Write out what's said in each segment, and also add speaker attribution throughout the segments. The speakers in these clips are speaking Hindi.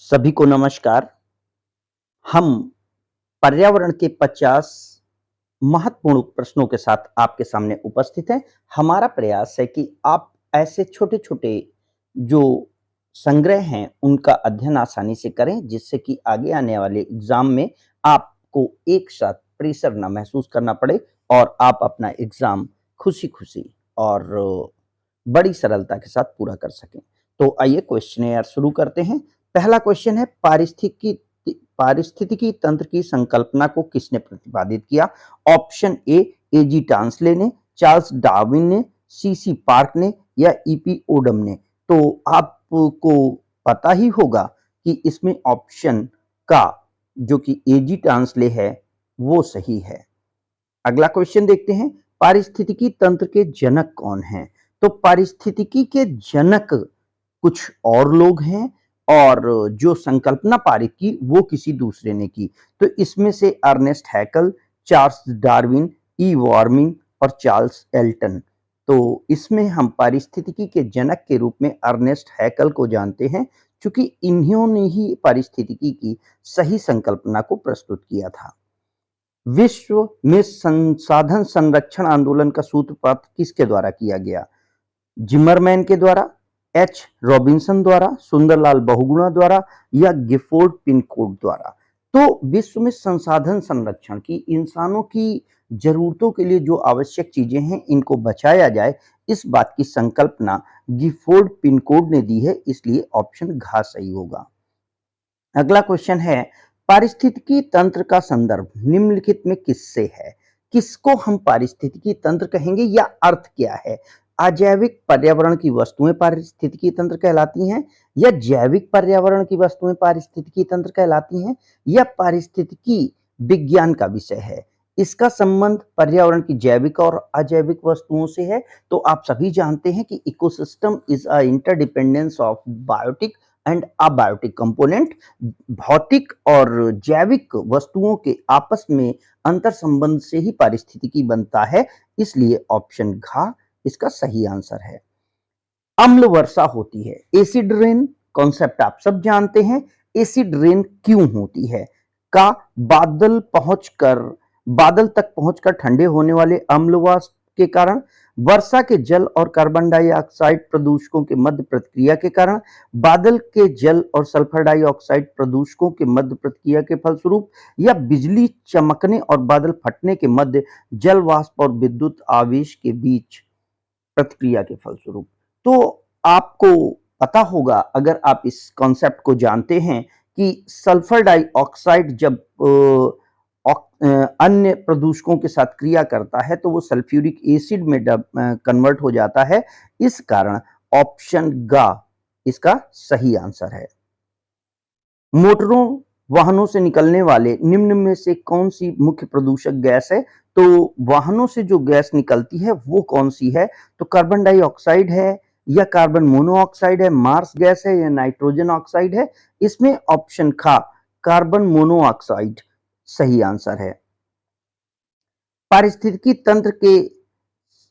Speaker 1: सभी को नमस्कार। हम पर्यावरण के 50 महत्वपूर्ण प्रश्नों के साथ आपके सामने उपस्थित हैं। हमारा प्रयास है कि आप ऐसे छोटे-छोटे जो संग्रह हैं, उनका अध्ययन आसानी से करें, जिससे कि आगे आने वाले एग्ज़ाम में आपको एक साथ प्रेशर ना महसूस करना पड़े और आप अपना एग्ज़ाम खुशी-खुशी और बड़ी सरलता के साथ पूरा कर सकें। तो आइए क्वेश्चनेयर शुरू करते हैं। पहला क्वेश्चन है पारिस्थितिकी तंत्र की संकल्पना को किसने प्रतिपादित किया? ऑप्शन ए एजी टांसले ने, चार्ल्स डार्विन ने, सीसी पार्क ने या ईपी ओडम ने। तो आपको पता ही होगा कि इसमें ऑप्शन का जो कि एजी टांसले है वो सही है। अगला क्वेश्चन देखते हैं, पारिस्थितिकी तंत्र के जनक कौन हैं? तो पारिस्थितिकी के जनक कुछ और लोग हैं और जो संकल्पना पारित की वो किसी दूसरे ने की। तो इसमें से अर्नेस्ट हैकल, चार्ल्स डार्विन, ई वार्मिंग और चार्ल्स एल्टन। तो इसमें हम पारिस्थितिकी के जनक के रूप में अर्नेस्ट हैकल को जानते हैं, क्योंकि इन्होंने ही पारिस्थितिकी की सही संकल्पना को प्रस्तुत किया था। विश्व में संसाधन संरक्षण आंदोलन का सूत्रपात किसके द्वारा किया गया? जिमरमैन के द्वारा, एच रॉबिन्सन द्वारा, सुंदरलाल बहुगुणा द्वारा या गिफोर्ड पिनकोड द्वारा। तो विश्व में संसाधन संरक्षण की, इंसानों की जरूरतों के लिए जो आवश्यक चीजें हैं इनको बचाया जाए, इस बात की संकल्पना गिफोर्ड पिनकोड ने दी है, इसलिए ऑप्शन घ सही होगा। अगला क्वेश्चन है, पारिस्थितिकी तंत्र का संदर्भ निम्नलिखित में किससे है? किसको हम पारिस्थितिकी तंत्र कहेंगे या अर्थ क्या है? अजैविक पर्यावरण की वस्तुएं पारिस्थितिकी तंत्र कहलाती हैं या जैविक पर्यावरण की वस्तुएं पारिस्थितिकी तंत्र कहलाती हैं या पारिस्थितिकी विज्ञान का विषय है? इसका संबंध पर्यावरण की जैविक और अजैविक वस्तुओं से है। तो आप सभी जानते हैं कि ecosystem is a interdependence of biotic and abiotic component. भौतिक और जैविक वस्तुओं के आपस में अंतर संबंध से ही पारिस्थितिकी बनता है, इसलिए ऑप्शन घ इसका सही आंसर है। अम्ल वर्षा होती है, एसिड रेन कॉन्सेप्ट आप सब जानते हैं। एसिड रेन क्यों होती है? का बादल तक पहुंचकर ठंडे होने वाले अम्लवाष्प के कारण, वर्षा के जल और कार्बन डाइऑक्साइड प्रदूषकों के मध्य प्रतिक्रिया के कारण, बादल के जल और सल्फर डाइऑक्साइड प्रदूषकों के मध्य प्रतिक्रिया के फलस्वरूप या बिजली चमकने और बादल फटने के मध्य जल वाष्प और विद्युत आवेश के बीच प्रतिक्रिया के फलस्वरूप। तो आपको पता होगा, अगर आप इस कॉन्सेप्ट को जानते हैं, कि सल्फर डाइऑक्साइड जब अन्य प्रदूषकों के साथ क्रिया करता है तो वो सल्फ्यूरिक एसिड में कन्वर्ट हो जाता है। इस कारण ऑप्शन ग इसका सही आंसर है। मोटरों वाहनों से निकलने वाले निम्न में से कौन सी मुख्य प्रदूषक गैस है? तो वाहनों से जो गैस निकलती है वो कौन सी है? तो कार्बन डाइऑक्साइड है या कार्बन मोनोऑक्साइड है, मार्स गैस है या नाइट्रोजन ऑक्साइड है? इसमें ऑप्शन ख कार्बन मोनोऑक्साइड सही आंसर है। पारिस्थितिकी तंत्र के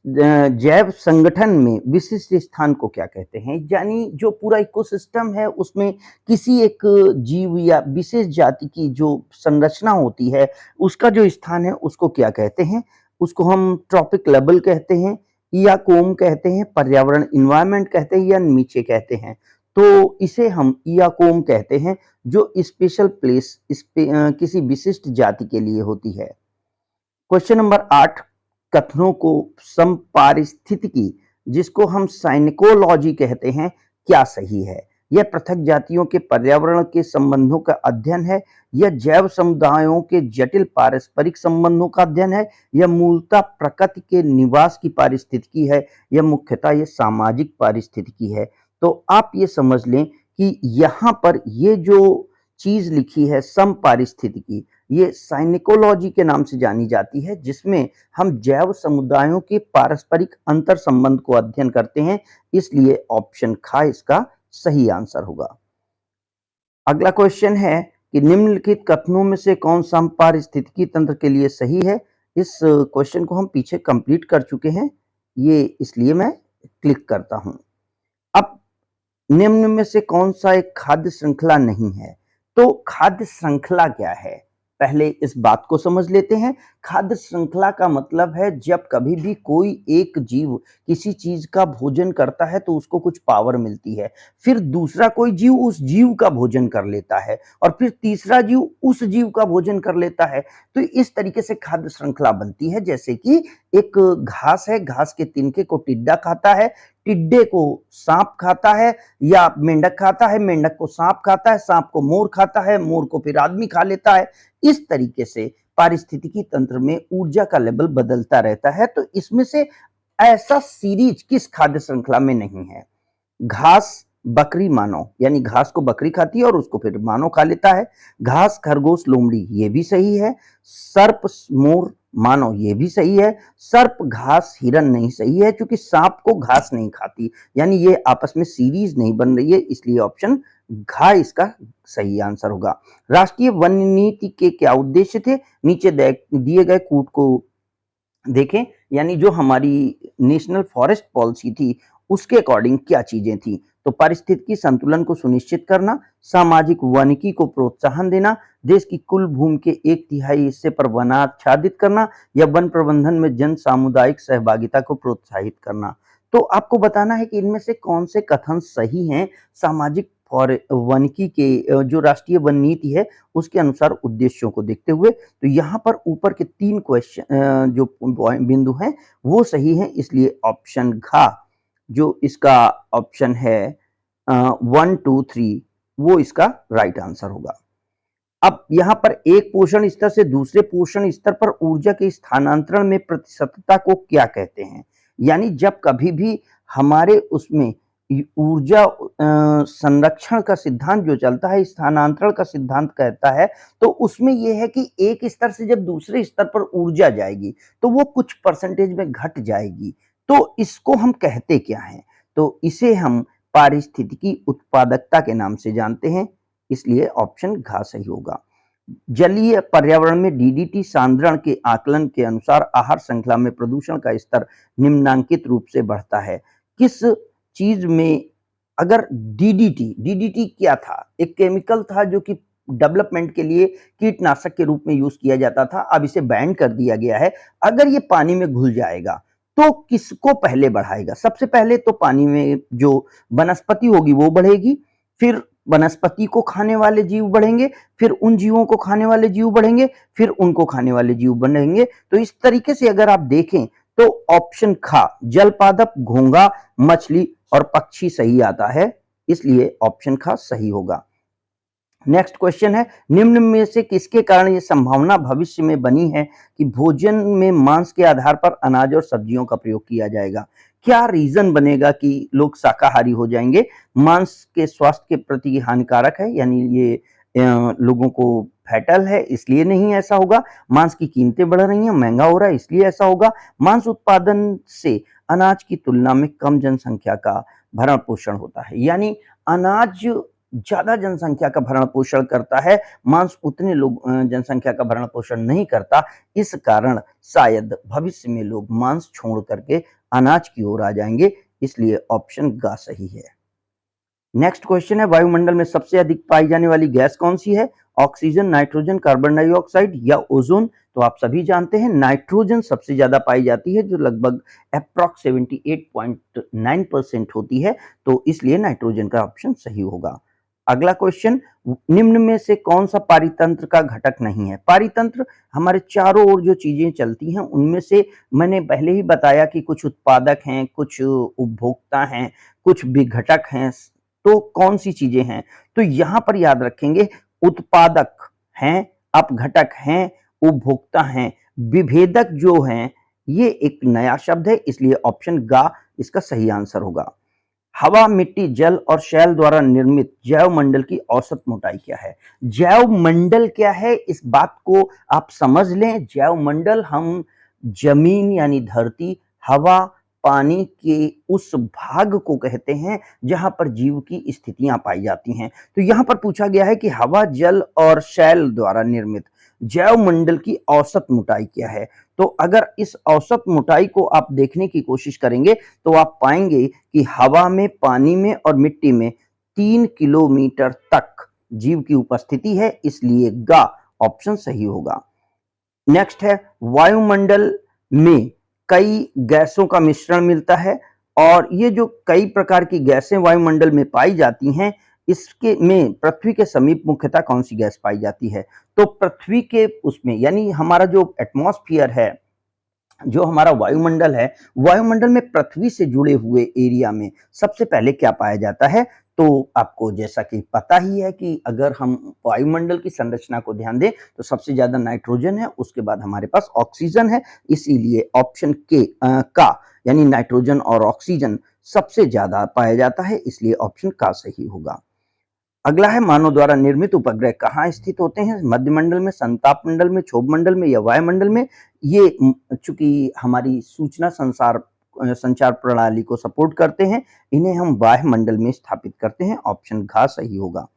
Speaker 1: जैव संगठन में विशिष्ट स्थान को क्या कहते हैं? यानी जो पूरा इकोसिस्टम है उसमें किसी एक जीव या विशेष जाति की जो संरचना होती है, उसका जो स्थान है उसको क्या कहते हैं? उसको हम ट्रॉपिक लेवल कहते हैं, इयाकोम कहते हैं, पर्यावरण इन्वायरमेंट कहते हैं या नीचे कहते हैं। तो इसे हम इयाकोम कहते हैं, जो स्पेशल प्लेस किसी विशिष्ट जाति के लिए होती है। क्वेश्चन नंबर 8, कथनों को समपारिस्थितिकी, जिसको हम साइनिकोलॉजी कहते हैं, क्या सही है? यह पृथक जातियों के पर्यावरण के संबंधों का अध्ययन है, यह जैव समुदायों के जटिल पारस्परिक संबंधों का अध्ययन है, यह मूलतः प्रकृति के निवास की पारिस्थितिकी है, यह मुख्यतः ये सामाजिक पारिस्थितिकी है। तो आप ये समझ लें कि यहाँ पर ये जो चीज लिखी है समपारिस्थितिकी, ये साइनिकोलॉजी के नाम से जानी जाती है, जिसमें हम जैव समुदायों के पारस्परिक अंतर संबंध को अध्ययन करते हैं, इसलिए ऑप्शन ख इसका सही आंसर होगा। अगला क्वेश्चन है कि निम्नलिखित कथनों में से कौन समपारिस्थितिकी तंत्र के लिए सही है? इस क्वेश्चन को हम पीछे कंप्लीट कर चुके हैं, ये इसलिए मैं क्लिक करता हूं। अब निम्न में से कौन सा एक खाद्य श्रृंखला नहीं है? तो खाद्य श्रृंखला क्या है? पहले इस बात को समझ लेते हैं। खाद्य श्रृंखला का मतलब है जब कभी भी कोई एक जीव किसी चीज का भोजन करता है तो उसको कुछ पावर मिलती है। फिर दूसरा कोई जीव उस जीव का भोजन कर लेता है और फिर तीसरा जीव उस जीव का भोजन कर लेता है। तो इस तरीके से खाद्य श्रृंखला बनती है। जैसे कि एक घास है, घास के तिनके को टिड्डा खाता है, टिड्डे को सांप खाता है, या मेंढक खाता है, मेंढक को सांप खाता है, सांप को मोर खाता है, मोर को फिर आदमी खा लेता है। इस तरीके से पारिस्थितिकी तंत्र में ऊर्जा का लेवल बदलता रहता है। तो इसमें से ऐसा सीरीज किस खाद्य श्रृंखला में नहीं है? घास बकरी मानव, यानी घास को बकरी खाती है और उसको फिर मानव खा लेता है। घास खरगोश लोमड़ी, ये भी सही है। सर्प मोर मानव, ये भी सही है। सर्प घास हिरन नहीं सही है, क्योंकि सांप को घास नहीं खाती, यानी ये आपस में सीरीज नहीं बन रही है, इसलिए ऑप्शन घा इसका सही आंसर होगा। राष्ट्रीय वन नीति के क्या उद्देश्य थे? नीचे दिए गए कूट को देखें, यानी जो हमारी नेशनल फॉरेस्ट पॉलिसी थी उसके अकॉर्डिंग क्या चीजें थी? तो पारिस्थितिकी संतुलन को सुनिश्चित करना, सामाजिक वानिकी को प्रोत्साहन देना, देश की कुल भूमि के 1/3 हिस्से पर वनाच्छादित करना, या वन प्रबंधन में जन सामुदायिक सहभागिता को प्रोत्साहित करना। तो आपको बताना है कि इनमें से कौन से कथन सही हैं सामाजिक और वानिकी के जो राष्ट्रीय वन नीति है उसके अनुसार उद्देश्यों को देखते हुए। तो यहाँ पर ऊपर के 3 क्वेश्चन जो बिंदु हैं वो सही हैं, इसलिए ऑप्शन घ जो इसका ऑप्शन है 1, 2, 3 वो इसका राइट आंसर होगा। अब यहाँ पर एक पोषण स्तर से दूसरे पोषण स्तर पर ऊर्जा के स्थानांतरण में प्रतिशतता को क्या कहते हैं? यानी जब कभी भी हमारे उसमें ऊर्जा संरक्षण का सिद्धांत जो चलता है, स्थानांतरण का सिद्धांत कहता है, तो उसमें यह है कि एक स्तर से जब दूसरे स्तर पर ऊर्जा जाएगी तो वो कुछ परसेंटेज में घट जाएगी। तो इसको हम कहते क्या हैं? तो इसे हम पारिस्थितिकी उत्पादकता के नाम से जानते हैं, इसलिए ऑप्शन घ सही होगा। जलीय पर्यावरण में डीडीटी सांद्रण के आकलन के अनुसार आहार श्रृंखला में प्रदूषण का स्तर निम्नांकित रूप से बढ़ता है। किस चीज में? अगर डीडीटी क्या था? एक केमिकल था जो कि डेवलपमेंट के लिए कीटनाशक के रूप में यूज किया जाता था, अब इसे बैन कर दिया गया है। अगर ये पानी में घुल जाएगा तो किसको पहले बढ़ाएगा? सबसे पहले तो पानी में जो वनस्पति होगी वो बढ़ेगी, फिर वनस्पति को खाने वाले जीव बढ़ेंगे, फिर उन जीवों को खाने वाले जीव बढ़ेंगे, फिर उनको खाने वाले जीव बढ़ेंगे। तो इस तरीके से अगर आप देखें तो ऑप्शन ख जल पादप, घोंघा, मछली और पक्षी सही आता है, इसलिए ऑप्शन ख सही होगा। नेक्स्ट क्वेश्चन है, निम्न में से किसके कारण यह संभावना भविष्य में बनी है कि भोजन में मांस के आधार पर अनाज और सब्जियों का प्रयोग किया जाएगा? क्या रीजन बनेगा कि लोग शाकाहारी हो जाएंगे? मांस के स्वास्थ्य के प्रति हानिकारक है, यानी ये लोगों को फैटल है इसलिए नहीं ऐसा होगा। मांस की कीमतें बढ़ रही हैं, महंगा हो रहा है इसलिए ऐसा होगा। मांस उत्पादन से अनाज की तुलना में कम जनसंख्या का भरण पोषण होता है, यानी अनाज ज्यादा जनसंख्या का भरण पोषण करता है, मांस उतने लोग जनसंख्या का भरण पोषण नहीं करता। इस कारण शायद भविष्य में लोग मांस छोड़ करके अनाज की ओर आ जाएंगे, इसलिए ऑप्शन ग सही है। नेक्स्ट क्वेश्चन है, वायुमंडल में सबसे अधिक पाई जाने वाली गैस कौन सी है? ऑक्सीजन, नाइट्रोजन, कार्बन डाइऑक्साइड या ओजोन? तो आप सभी जानते हैं नाइट्रोजन सबसे ज्यादा पाई जाती है, जो लगभग अप्रॉक्स 78.9% होती है, तो इसलिए नाइट्रोजन का ऑप्शन सही होगा। अगला क्वेश्चन, निम्न में से कौन सा पारितंत्र का घटक नहीं है? पारितंत्र हमारे चारों ओर जो चीजें चलती हैं उनमें से मैंने पहले ही बताया कि कुछ उत्पादक हैं, कुछ उपभोक्ता हैं, कुछ विघटक हैं। तो कौन सी चीजें हैं? तो यहां पर याद रखेंगे, उत्पादक हैं, अपघटक हैं, उपभोक्ता हैं, विभेदक जो हैं ये एक नया शब्द है, इसलिए ऑप्शन ग इसका सही आंसर होगा। हवा, मिट्टी, जल और शैल द्वारा निर्मित जैव मंडल की औसत मोटाई क्या है? जैव मंडल क्या है इस बात को आप समझ लें। जैव मंडल हम जमीन यानी धरती, हवा, पानी के उस भाग को कहते हैं जहां पर जीव की स्थितियां पाई जाती हैं। तो यहां पर पूछा गया है कि हवा, जल और शैल द्वारा निर्मित, जैव मंडल की औसत मोटाई क्या है। तो अगर इस औसत मोटाई को आप देखने की कोशिश करेंगे तो आप पाएंगे कि हवा में, पानी में और मिट्टी में 3 किलोमीटर तक जीव की उपस्थिति है, इसलिए गा ऑप्शन सही होगा। नेक्स्ट है, वायुमंडल में कई गैसों का मिश्रण मिलता है और ये जो कई प्रकार की गैसें वायुमंडल में पाई जाती हैं, इसके में पृथ्वी के समीप मुख्यतः कौन सी गैस पाई जाती है। तो पृथ्वी के उसमें यानी हमारा जो एटमॉस्फेयर है, जो हमारा वायुमंडल है, वायुमंडल में पृथ्वी से जुड़े हुए एरिया में सबसे पहले क्या पाया जाता है। तो आपको जैसा कि पता ही है कि अगर हम वायुमंडल की संरचना को ध्यान दें तो सबसे ज्यादा नाइट्रोजन है, उसके बाद हमारे पास ऑक्सीजन है, इसीलिए ऑप्शन के का यानी नाइट्रोजन और ऑक्सीजन सबसे ज्यादा पाया जाता है, इसलिए ऑप्शन का सही होगा। अगला है, मानव द्वारा निर्मित उपग्रह कहाँ स्थित होते हैं, मध्यमंडल में, संताप मंडल में, क्षोभ मंडल में या वायुमंडल में। ये चूंकि हमारी सूचना संचार प्रणाली को सपोर्ट करते हैं, इन्हें हम वायुमंडल में स्थापित करते हैं, ऑप्शन घ सही होगा।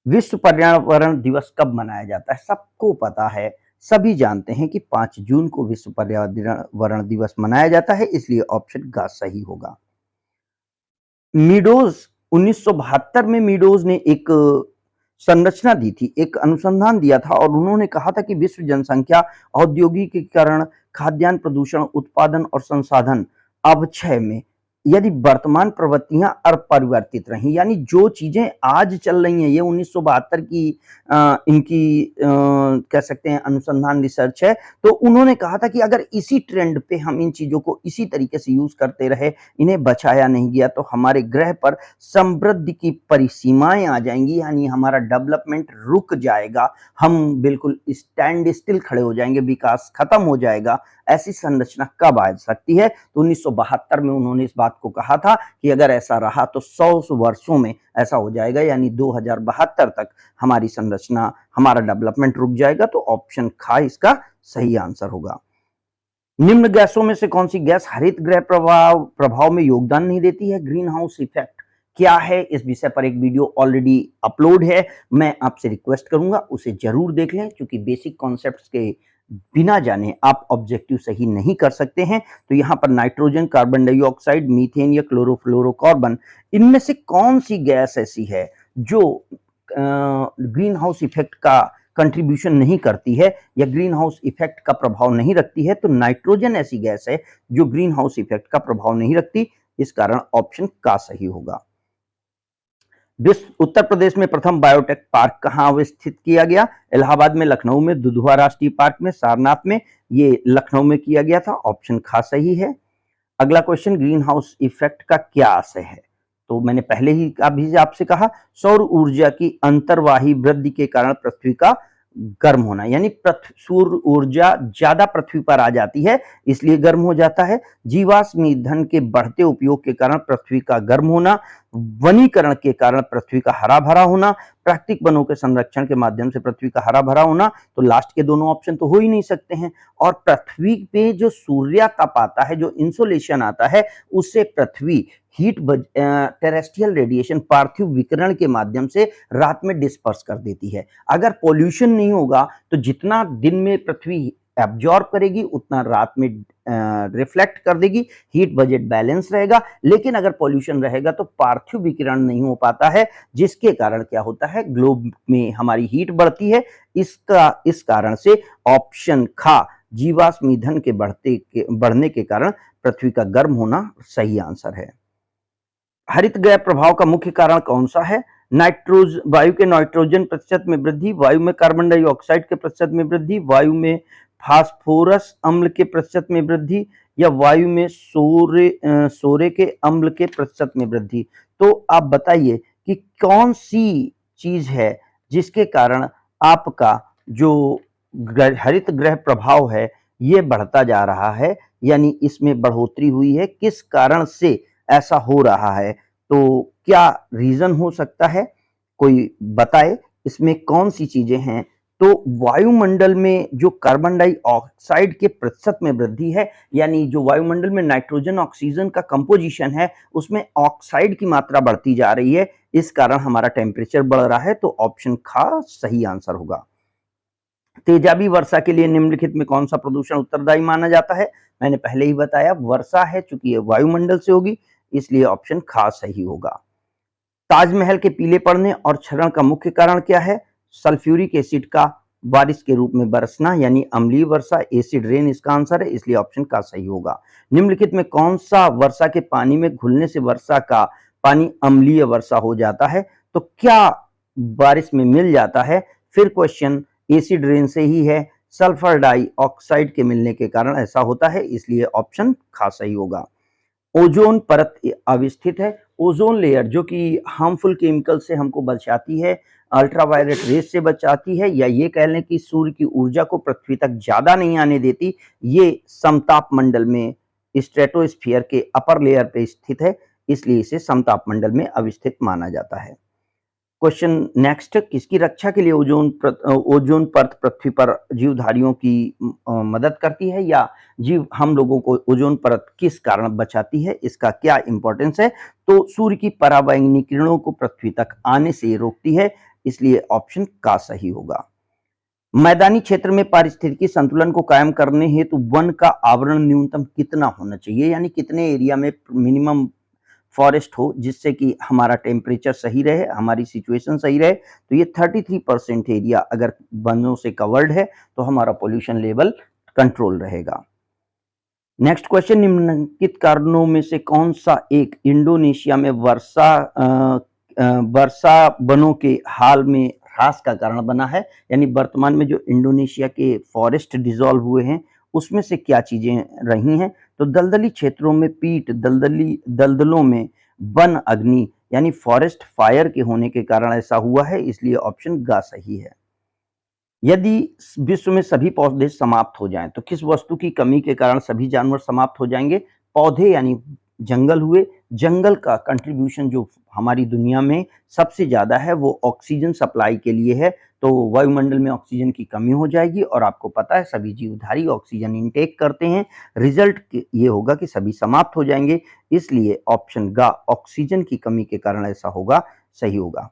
Speaker 1: विश्व पर्यावरण दिवस कब मनाया जाता है, सबको पता है, सभी जानते हैं कि 5 जून को विश्व पर्यावरण दिवस मनाया जाता है, इसलिए ऑप्शन घ सही होगा। मीडोज 1972 में मीडोज ने एक संरचना दी थी, एक अनुसंधान दिया था और उन्होंने कहा था कि विश्व जनसंख्या, औद्योगिकीकरण, खाद्यान्न प्रदूषण, उत्पादन और संसाधन अवक्षय में यदि वर्तमान प्रवृत्तियां अपरिवर्तित रही, यानी जो चीजें आज चल रही हैं, ये 1972 की इनकी कह सकते हैं अनुसंधान रिसर्च है। तो उन्होंने कहा था कि अगर इसी ट्रेंड पे हम इन चीजों को इसी तरीके से यूज करते रहे, इन्हें बचाया नहीं गया, तो हमारे ग्रह पर समृद्धि की परिसीमाएं आ जाएंगी, यानी हमारा डेवलपमेंट रुक जाएगा, हम बिल्कुल स्टैंड स्टिल खड़े हो जाएंगे, विकास खत्म हो जाएगा। ऐसी संरचना कब आ सकती है, तो 1972 में उन्होंने इस बात को कहा था कि अगर ऐसा रहा तो 100 वर्षों में ऐसा हो जाएगा, यानी 2072 तक हमारी संरचना, हमारा डेवलपमेंट रुक जाएगा। तो ऑप्शन ख इसका सही आंसर होगा। निम्न गैसों में से कौन सी गैस हरित गृह प्रभाव में योगदान नहीं देती है, ग्रीन हाउस इफेक्ट क्या है, इस विषय पर एक वीडियो ऑलरेडी अपलोड है, मैं आपसे रिक्वेस्ट करूंगा उसे जरूर देख लें, क्योंकि बेसिक कॉन्सेप्ट्स के बिना जाने आप ऑब्जेक्टिव सही नहीं कर सकते हैं। तो यहां पर नाइट्रोजन, कार्बन डाइऑक्साइड, मीथेन या क्लोरोफ्लोरोकार्बन, इनमें से कौन सी गैस ऐसी है जो ग्रीन हाउस इफेक्ट का कंट्रीब्यूशन नहीं करती है या ग्रीन हाउस इफेक्ट का प्रभाव नहीं रखती है। तो नाइट्रोजन ऐसी गैस है जो ग्रीन हाउस इफेक्ट का प्रभाव नहीं रखती, इस कारण ऑप्शन का सही होगा। उत्तर प्रदेश में प्रथम बायोटेक पार्क कहाँ अवस्थित किया गया, इलाहाबाद में, लखनऊ में, दुधवा राष्ट्रीय पार्क में, सारनाथ में। ये लखनऊ में किया गया था, ऑप्शन खा सही है। अगला क्वेश्चन, ग्रीन हाउस इफेक्ट का क्या आशय है। तो मैंने पहले ही अभी आपसे कहा, सौर ऊर्जा की अंतर्वाही वृद्धि के कारण पृथ्वी का गर्म होना, यानी सौर ऊर्जा ज्यादा पृथ्वी पर आ जाती है इसलिए गर्म हो जाता है। जीवाश्म ईंधन के बढ़ते उपयोग के कारण पृथ्वी का गर्म होना, वनीकरण के कारण पृथ्वी का हरा भरा होना, प्राकृतिक वनों के संरक्षण के माध्यम से पृथ्वी का हरा भरा होना। तो लास्ट के दोनों ऑप्शन तो हो ही नहीं सकते हैं। और पृथ्वी पे जो सूर्य ताप आता है, जो इंसोलेशन आता है, उससे पृथ्वी हीट टेरेस्ट्रियल रेडिएशन, पार्थिव विकिरण के माध्यम से रात में डिस्पर्स कर देती है। अगर पॉल्यूशन नहीं होगा तो जितना दिन में पृथ्वी एब्जॉर्ब करेगी उतना रात में रिफ्लेक्ट कर देगी, हीट बजट बैलेंस रहेगा। लेकिन अगर पॉल्यूशन रहेगा तो पार्थिव विकिरण नहीं हो पाता है, जिसके कारण क्या होता है, ग्लोब में हमारी हीट बढ़ती है। इस कारण से ऑप्शन खा, जीवाश्म ईंधन के बढ़ने के कारण पृथ्वी का गर्म होना सही आंसर है। हरित गृह प्रभाव का मुख्य कारण कौन सा है, वायु के नाइट्रोजन प्रतिशत में वृद्धि, वायु में कार्बन डाइऑक्साइड के प्रतिशत में वृद्धि, वायु में फास्फोरस अम्ल के प्रतिशत में वृद्धि या वायु में सोरे के अम्ल के प्रतिशत में वृद्धि। तो आप बताइए कि कौन सी चीज है जिसके कारण आपका जो हरित गृह प्रभाव है ये बढ़ता जा रहा है, यानी इसमें बढ़ोतरी हुई है, किस कारण से ऐसा हो रहा है। तो क्या रीजन हो सकता है, कोई बताए, इसमें कौन सी चीजें हैं। तो वायुमंडल में जो कार्बन डाइऑक्साइड के प्रतिशत में वृद्धि है, यानी जो वायुमंडल में नाइट्रोजन ऑक्सीजन का कंपोजिशन है उसमें ऑक्साइड की मात्रा बढ़ती जा रही है, इस कारण हमारा टेम्परेचर बढ़ रहा है। तो ऑप्शन खा सही आंसर होगा। तेजाबी वर्षा के लिए निम्नलिखित में कौन सा प्रदूषण उत्तरदायी माना जाता है? मैंने पहले ही बताया वर्षा है, चूंकि ये वायुमंडल से होगी, इसलिए ऑप्शन खा सही होगा। ताजमहल के पीले पड़ने और क्षरण का मुख्य कारण क्या है? सल्फ्यूरिक एसिड का बारिश के रूप में बरसना, यानी अम्लीय वर्षा, एसिड रेन इसका आंसर है, इसलिए ऑप्शन का सही होगा। निम्नलिखित में कौन सा वर्षा के पानी में घुलने से वर्षा का पानी अम्लीय वर्षा हो जाता है? तो क्या बारिश में मिल जाता है? फिर क्वेश्चन एसिड रेन से ही है, सल्फर डाइऑक्साइड के मिलने के कारण ऐसा होता है, इसलिए ऑप्शन खा सही होगा। ओजोन परत अवस्थित है। ओजोन लेयर जो कि हार्मफुल केमिकल से हमको बचाती है, अल्ट्रावायलेट रेस से बचाती है, या ये कह लें कि सूर्य की ऊर्जा को पृथ्वी तक ज्यादा नहीं आने देती, ये समताप मंडल में स्ट्रेटोस्फीयर के अपर लेयर पे स्थित है, इसलिए इसे समताप मंडल में अवस्थित माना जाता है। क्वेश्चन नेक्स्ट, किसकी रक्षा के लिए ओजोन परत पृथ्वी पर जीवधारियों की मदद करती है, या जीव हम लोगों को ओजोन परत किस कारण बचाती है, इसका क्या इंपॉर्टेंस है? तो सूर्य की पराबैंगनी किरणों को पृथ्वी तक आने से रोकती है, इसलिए ऑप्शन का सही होगा। मैदानी क्षेत्र में पारिस्थितिकी संतुलन को कायम करने हेतु वन का आवरण न्यूनतम कितना होना चाहिए, यानी कितने एरिया में मिनिमम फॉरेस्ट हो, जिससे कि हमारा टेम्परेचर सही रहे, हमारी सिचुएशन सही रहे। तो ये 33% एरिया अगर वनों से कवर्ड है तो हमारा पोल्यूशन लेवल कंट्रोल रहेगा। नेक्स्ट क्वेश्चन, निम्नलिखित कारणों में से कौन सा एक इंडोनेशिया में वर्षा वनों के हाल में ह्रास का कारण बना है? यानी वर्तमान में जो इंडोनेशिया के फॉरेस्ट डिसॉल्व हुए हैं, उसमें से क्या चीजें रही हैं? तो दलदली क्षेत्रों में पीट, दलदलों में वन अग्नि, यानी फॉरेस्ट फायर के होने के कारण ऐसा हुआ है, इसलिए ऑप्शन ग सही है। यदि विश्व में सभी पौधे समाप्त हो जाएं तो किस वस्तु की कमी के कारण सभी जानवर समाप्त हो जाएंगे? पौधे यानी जंगल हुए। जंगल का कंट्रीब्यूशन जो हमारी दुनिया में सबसे ज्यादा है वो ऑक्सीजन सप्लाई के लिए है, तो वायुमंडल में ऑक्सीजन की कमी हो जाएगी, और आपको पता है सभी जीवधारी ऑक्सीजन इनटेक करते हैं, रिजल्ट ये होगा कि सभी समाप्त हो जाएंगे, इसलिए ऑप्शन ग ऑक्सीजन की कमी के कारण ऐसा होगा, सही होगा।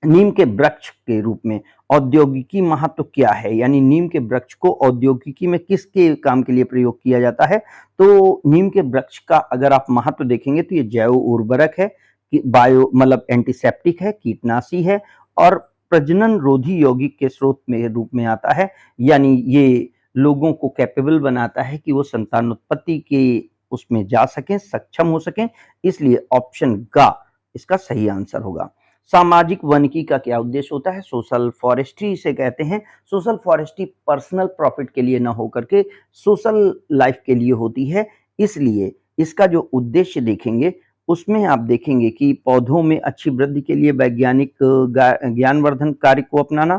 Speaker 1: नीम के वृक्ष के रूप में औद्योगिकी महत्व क्या है, यानी नीम के वृक्ष को औद्योगिकी में किसके काम के लिए प्रयोग किया जाता है? तो नीम के वृक्ष का अगर आप महत्व देखेंगे तो ये जैव उर्वरक है, बायो मतलब एंटीसेप्टिक है, कीटनाशी है, और प्रजनन रोधी यौगिक के स्रोत में रूप में आता है, यानी ये लोगों को कैपेबल बनाता है कि वो संतानोत्पत्ति के उसमें जा सकें, सक्षम हो सकें, इसलिए ऑप्शन ग इसका सही आंसर होगा। सामाजिक वानिकी का क्या उद्देश्य होता है? सोशल फॉरेस्ट्री इसे कहते हैं। सोशल फॉरेस्ट्री पर्सनल प्रॉफिट के लिए ना होकर के सोशल लाइफ के लिए होती है, इसलिए इसका जो उद्देश्य देखेंगे उसमें आप देखेंगे कि पौधों में अच्छी वृद्धि के लिए वैज्ञानिक ज्ञानवर्धन कार्य को अपनाना,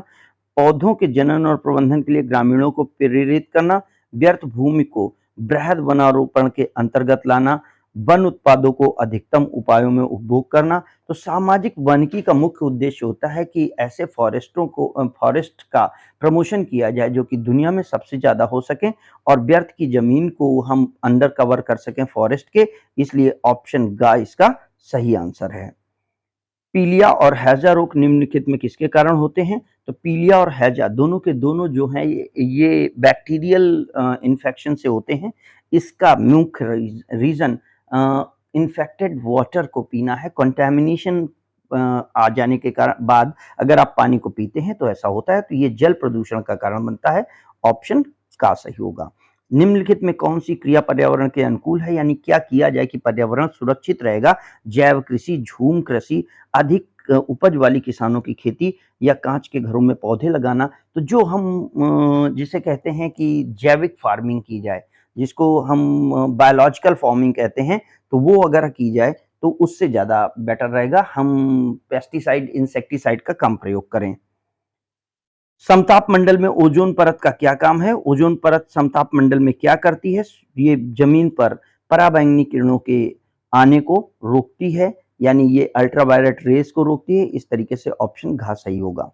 Speaker 1: पौधों के जनन और प्रबंधन के लिए ग्रामीणों को प्रेरित करना, व्यर्थ भूमि को बृहद वनारोपण के अंतर्गत लाना, वन उत्पादों को अधिकतम उपायों में उपभोग करना। तो सामाजिक वानिकी का मुख्य उद्देश्य होता है कि ऐसे फॉरेस्ट का प्रमोशन किया जाए जो कि दुनिया में सबसे ज्यादा हो सके, और व्यर्थ की जमीन को हम अंडर कवर कर सकें फॉरेस्ट के, इसलिए ऑप्शन ग इसका सही आंसर है। पीलिया और हैजा रोग निम्नलिखित में किसके कारण होते हैं? तो पीलिया और हैजा दोनों के दोनों जो हैं ये बैक्टीरियल इन्फेक्शन से होते हैं। इसका मुख्य रीजन इन्फेक्टेड वाटर को पीना है। कंटेमिनेशन आ जाने के कारण बाद अगर आप पानी को पीते हैं तो ऐसा होता है, तो ये जल प्रदूषण का कारण बनता है, ऑप्शन का सही होगा। निम्नलिखित में कौन सी क्रिया पर्यावरण के अनुकूल है, यानी क्या किया जाए कि पर्यावरण सुरक्षित रहेगा? जैव कृषि, झूम कृषि, अधिक उपज वाली किसानों की खेती, या कांच के घरों में पौधे लगाना। तो जो हम जिसे कहते हैं कि जैविक फार्मिंग की जाए, जिसको हम बायोलॉजिकल फार्मिंग कहते हैं, तो वो अगर की जाए तो उससे ज्यादा बेटर रहेगा, हम पेस्टिसाइड इंसेक्टिसाइड का कम प्रयोग करें। समताप मंडल में ओजोन परत का क्या काम है? ओजोन परत समताप मंडल में क्या करती है? ये जमीन पर पराबैंगनी किरणों के आने को रोकती है, यानी ये अल्ट्रावायलेट रेस को रोकती है, इस तरीके से ऑप्शन घ सही होगा।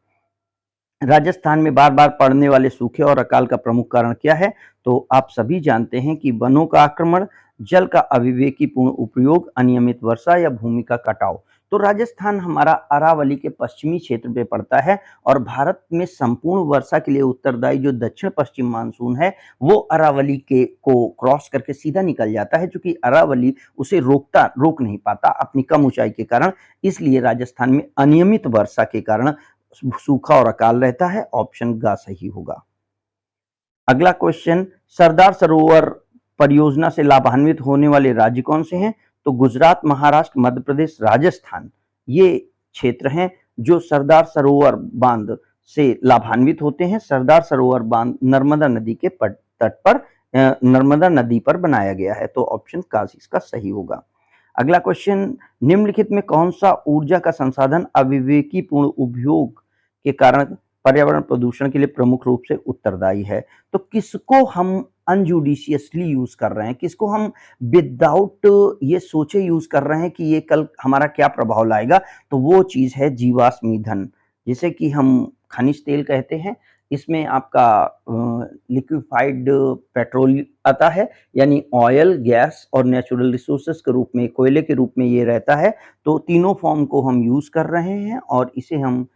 Speaker 1: राजस्थान में बार बार पड़ने वाले सूखे और अकाल का प्रमुख कारण क्या है? तो आप सभी जानते हैं कि वनों का आक्रमण, जल का अविवेकीपूर्ण उपयोग, अनियमित वर्षा या भूमि का कटाव। तो राजस्थान हमारा अरावली के पश्चिमी क्षेत्र पे पड़ता है और भारत में संपूर्ण वर्षा के लिए उत्तरदायी जो दक्षिण पश्चिम मानसून है वो अरावली के को क्रॉस करके सीधा निकल जाता है, चूंकि अरावली उसे रोक नहीं पाता अपनी कम ऊंचाई के कारण। इसलिए राजस्थान में अनियमित वर्षा के कारण सूखा और अकाल रहता है। ऑप्शन ग सही होगा। अगला क्वेश्चन, सरदार सरोवर परियोजना से लाभान्वित होने वाले राज्य कौन से हैं? तो गुजरात, महाराष्ट्र, मध्य प्रदेश, राजस्थान ये क्षेत्र हैं जो सरदार सरोवर बांध से लाभान्वित होते हैं। सरदार सरोवर बांध नर्मदा नदी के तट पर नर्मदा नदी पर बनाया गया है, तो ऑप्शन का इसका सही होगा। अगला क्वेश्चन, निम्नलिखित में कौन सा ऊर्जा का संसाधन अविवेकीपूर्ण उपयोग के कारण पर्यावरण प्रदूषण के लिए प्रमुख रूप से उत्तरदायी है? तो किसको हम अनजुडिशियसली यूज कर रहे हैं, किसको हम विदाउट ये सोचे यूज कर रहे हैं कि ये कल हमारा क्या प्रभाव लाएगा? तो वो चीज है जीवाश्म ईंधन, जिसे कि हम खनिज तेल कहते हैं। इसमें आपका लिक्विफाइड पेट्रोल आता है, यानी ऑयल, गैस और नेचुरल रिसोर्सेस के रूप में, कोयले के रूप में ये रहता है। तो तीनों फॉर्म को हम यूज कर रहे हैं और इसे हम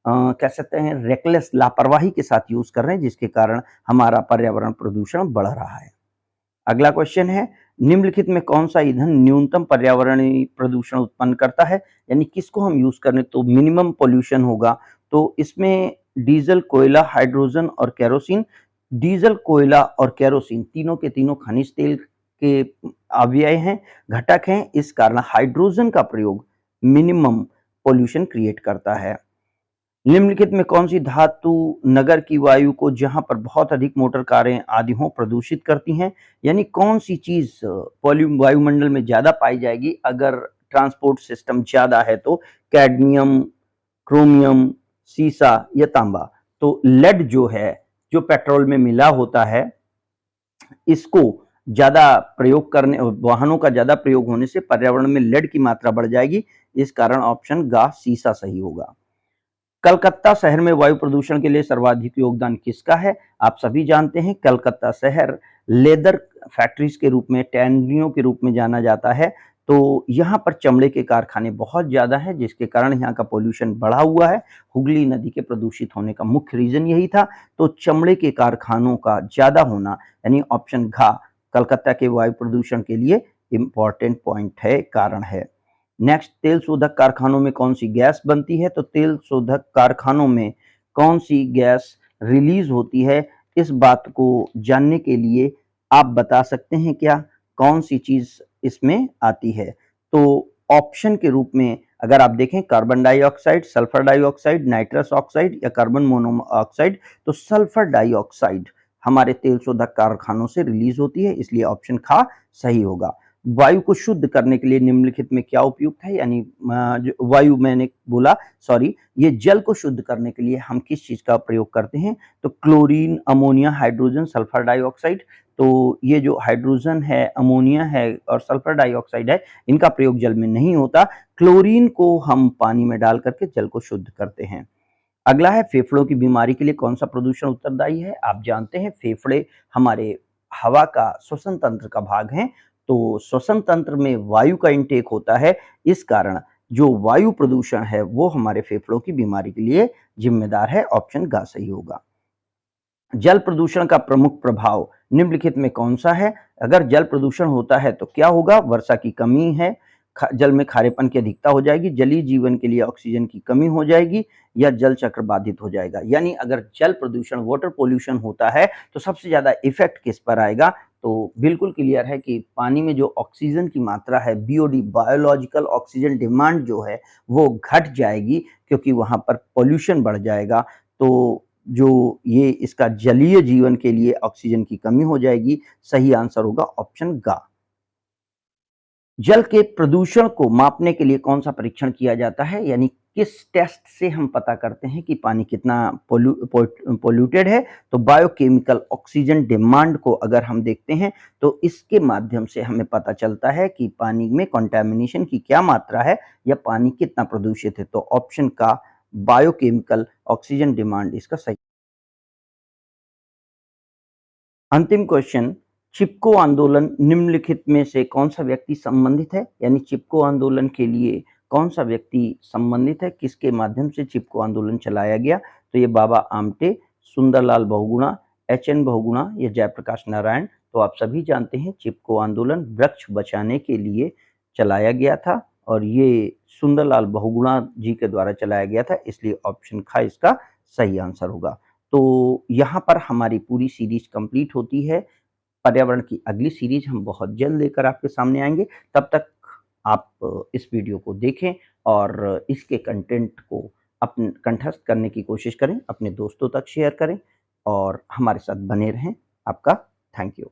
Speaker 1: कह सकते हैं रेकलेस, लापरवाही के साथ यूज कर रहे हैं, जिसके कारण हमारा पर्यावरण प्रदूषण बढ़ रहा है। अगला क्वेश्चन है, निम्नलिखित में कौन सा ईंधन न्यूनतम पर्यावरणीय प्रदूषण उत्पन्न करता है? यानी किसको हम यूज करें तो मिनिमम पोल्यूशन होगा? तो इसमें डीजल, कोयला, हाइड्रोजन और केरोसिन। डीजल, कोयला और केरोसिन तीनों के तीनों खनिज तेल के अवयव हैं, घटक हैं। इस कारण हाइड्रोजन का प्रयोग मिनिमम पोल्यूशन क्रिएट करता है। निम्नलिखित में कौन सी धातु नगर की वायु को, जहां पर बहुत अधिक मोटर कारें आदि हों, प्रदूषित करती हैं? यानी कौन सी चीज वायुमंडल में ज्यादा पाई जाएगी अगर ट्रांसपोर्ट सिस्टम ज्यादा है? तो कैडमियम, क्रोमियम, सीसा या तांबा। तो लेड जो है, जो पेट्रोल में मिला होता है, इसको ज्यादा प्रयोग करने, वाहनों का ज्यादा प्रयोग होने से पर्यावरण में लेड की मात्रा बढ़ जाएगी। इस कारण ऑप्शन ग सीसा सही होगा। कलकत्ता शहर में वायु प्रदूषण के लिए सर्वाधिक योगदान किसका है? आप सभी जानते हैं कलकत्ता शहर लेदर फैक्ट्रीज के रूप में, टैनरियों के रूप में जाना जाता है। तो यहाँ पर चमड़े के कारखाने बहुत ज्यादा हैं, जिसके कारण यहाँ का पोल्यूशन बढ़ा हुआ है। हुगली नदी के प्रदूषित होने का मुख्य रीजन यही था। तो चमड़े के कारखानों का ज्यादा होना, यानी ऑप्शन घ कलकत्ता के वायु प्रदूषण के लिए इंपॉर्टेंट पॉइंट है, कारण है। नेक्स्ट, तेल शोधक कारखानों में कौन सी गैस बनती है? तो तेल शोधक कारखानों में कौन सी गैस रिलीज होती है? इस बात को जानने के लिए आप बता सकते हैं क्या कौन सी चीज इसमें आती है? तो ऑप्शन के रूप में अगर आप देखें carbon dioxide, sulphur dioxide, nitrous oxide या कार्बन मोनोऑक्साइड, तो सल्फर डाइऑक्साइड हमारे तेल शोधक कारखानों से रिलीज होती है, इसलिए ऑप्शन ख सही होगा। वायु को शुद्ध करने के लिए निम्नलिखित में क्या उपयुक्त है? यानी जो वायु मैंने बोला, सॉरी, ये जल को शुद्ध करने के लिए हम किस चीज का प्रयोग करते हैं? तो chlorine, ammonia, hydrogen, sulphur dioxide. तो ये जो हाइड्रोजन है, अमोनिया है और सल्फर डाइऑक्साइड है, इनका प्रयोग जल में नहीं होता। क्लोरीन को हम पानी में डाल करके जल को शुद्ध करते हैं। अगला है, फेफड़ों की बीमारी के लिए कौन सा प्रदूषण उत्तरदायी है? आप जानते हैं फेफड़े हमारे हवा का श्वसन तंत्र का भाग हैं। तो श्वसन तंत्र में वायु का इंटेक होता है, इस कारण जो वायु प्रदूषण है वो हमारे फेफड़ों की बीमारी के लिए जिम्मेदार है। ऑप्शन ग सही होगा। जल प्रदूषण का प्रमुख प्रभाव निम्नलिखित में कौन सा है? अगर जल प्रदूषण होता है तो क्या होगा? वर्षा की कमी है, जल में खारेपन की अधिकता हो जाएगी, जलीय जीवन के लिए ऑक्सीजन की कमी हो जाएगी या जल चक्र बाधित हो जाएगा। यानी अगर जल प्रदूषण, वाटर पोल्यूशन होता है तो सबसे ज्यादा इफेक्ट किस पर आएगा? तो बिल्कुल क्लियर है कि पानी में जो ऑक्सीजन की मात्रा है, बीओडी, बायोलॉजिकल ऑक्सीजन डिमांड जो है वो घट जाएगी, क्योंकि वहां पर पोल्यूशन बढ़ जाएगा। तो जो ये इसका जलीय जीवन के लिए ऑक्सीजन की कमी हो जाएगी। सही आंसर होगा ऑप्शन ग। जल के प्रदूषण को मापने के लिए कौन सा परीक्षण किया जाता है? यानी किस टेस्ट से हम पता करते हैं कि पानी कितना पोल्यूटेड है? तो बायोकेमिकल ऑक्सीजन डिमांड को अगर हम देखते हैं तो इसके माध्यम से हमें पता चलता है कि पानी में कंटामिनेशन की क्या मात्रा है या पानी कितना प्रदूषित है। तो ऑप्शन का बायोकेमिकल ऑक्सीजन डिमांड इसका सही। अंतिम क्वेश्चन, चिपको आंदोलन निम्नलिखित में से कौन सा व्यक्ति संबंधित है? यानी चिपको आंदोलन के लिए कौन सा व्यक्ति संबंधित है? किसके माध्यम से चिपको आंदोलन चलाया गया? तो ये बाबा आमटे, सुंदरलाल बहुगुणा, एच.एन. बहुगुणा या जयप्रकाश नारायण। तो आप सभी जानते हैं चिपको आंदोलन वृक्ष बचाने के लिए चलाया गया था और ये सुंदरलाल बहुगुणा जी के द्वारा चलाया गया था, इसलिए ऑप्शन ख इसका सही आंसर होगा। तो यहाँ पर हमारी पूरी सीरीज कंप्लीट होती है। पर्यावरण की अगली सीरीज हम बहुत जल्द लेकर आपके सामने आएंगे। तब तक आप इस वीडियो को देखें और इसके कंटेंट को अपन कंठस्थ करने की कोशिश करें, अपने दोस्तों तक शेयर करें और हमारे साथ बने रहें। आपका थैंक यू।